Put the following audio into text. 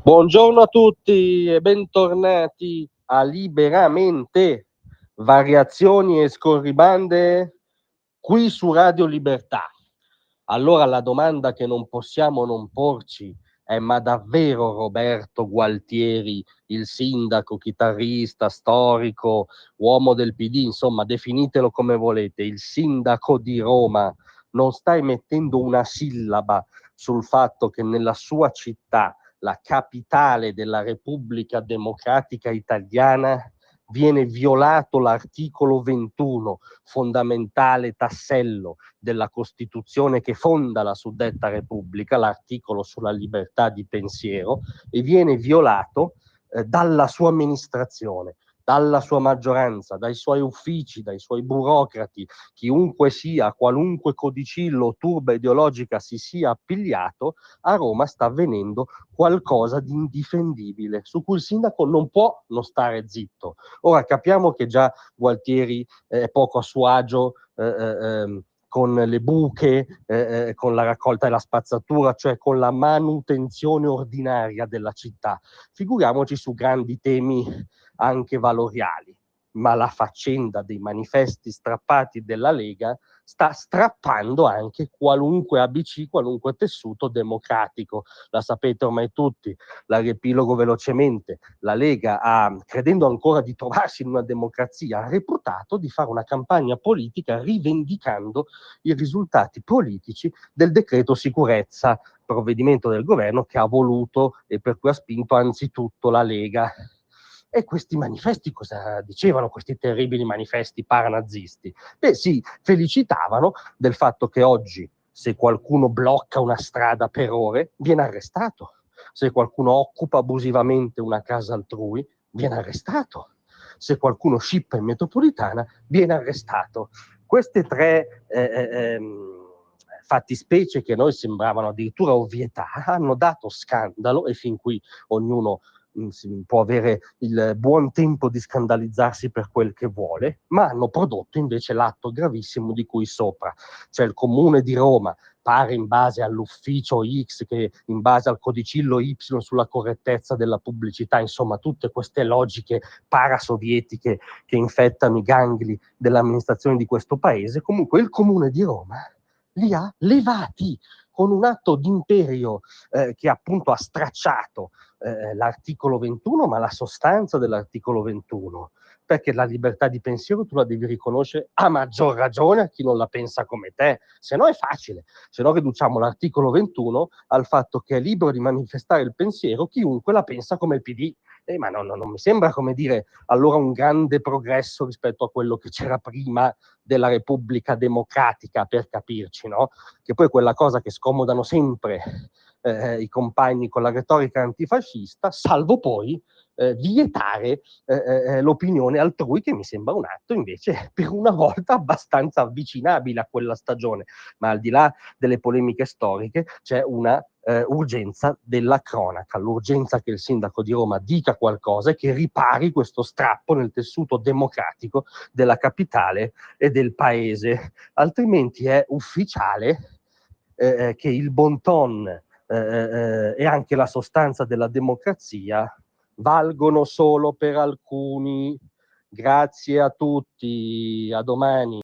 Buongiorno a tutti e bentornati a Liberamente, variazioni e scorribande qui su Radio Libertà. Allora la domanda che non possiamo non porci è: ma davvero Roberto Gualtieri, il sindaco, chitarrista, storico, uomo del PD, insomma definitelo come volete, il sindaco di Roma, non sta emettendo una sillaba sul fatto che nella sua città, la capitale della Repubblica Democratica Italiana, viene violato l'articolo 21, fondamentale tassello della Costituzione che fonda la suddetta Repubblica, l'articolo sulla libertà di pensiero, e viene violato dalla sua amministrazione, dalla sua maggioranza, dai suoi uffici, dai suoi burocrati, chiunque sia, qualunque codicillo o turba ideologica si sia appigliato. A Roma sta avvenendo qualcosa di indifendibile, su cui il sindaco non può non stare zitto. Ora capiamo che già Gualtieri è poco a suo agio con le buche, con la raccolta e la spazzatura, cioè con la manutenzione ordinaria della città. Figuriamoci su grandi temi anche valoriali. Ma la faccenda dei manifesti strappati della Lega sta strappando anche qualunque ABC, qualunque tessuto democratico. La sapete ormai tutti, la riepilogo velocemente. La Lega credendo ancora di trovarsi in una democrazia, ha reputato di fare una campagna politica rivendicando i risultati politici del decreto sicurezza, provvedimento del governo che ha voluto e per cui ha spinto anzitutto la Lega. E questi manifesti cosa dicevano, questi terribili manifesti paranazisti? Beh, si felicitavano del fatto che oggi, se qualcuno blocca una strada per ore, viene arrestato. Se qualcuno occupa abusivamente una casa altrui, viene arrestato. Se qualcuno scippa in metropolitana, viene arrestato. Queste tre fattispecie che a noi sembravano addirittura ovvietà hanno dato scandalo, e fin qui ognuno può avere il buon tempo di scandalizzarsi per quel che vuole, ma hanno prodotto invece l'atto gravissimo di cui sopra. Cioè il Comune di Roma pare in base all'ufficio X, che in base al codicillo Y sulla correttezza della pubblicità, insomma tutte queste logiche parasovietiche che infettano i gangli dell'amministrazione di questo paese. Comunque il Comune di Roma li ha levati con un atto d'imperio che appunto ha stracciato l'articolo 21, ma la sostanza dell'articolo 21, perché la libertà di pensiero tu la devi riconoscere a maggior ragione a chi non la pensa come te, se no è facile, se no riduciamo l'articolo 21 al fatto che è libero di manifestare il pensiero chiunque la pensa come il PD. Ma non mi sembra, come dire, allora un grande progresso rispetto a quello che c'era prima della Repubblica Democratica, per capirci, no? Che poi è quella cosa che scomodano sempre i compagni con la retorica antifascista, salvo poi vietare l'opinione altrui, che mi sembra un atto invece per una volta abbastanza avvicinabile a quella stagione. Ma al di là delle polemiche storiche c'è una urgenza della cronaca, l'urgenza che il sindaco di Roma dica qualcosa e che ripari questo strappo nel tessuto democratico della capitale e del paese, altrimenti è ufficiale che il bon ton e anche la sostanza della democrazia valgono solo per alcuni. Grazie a tutti, a domani.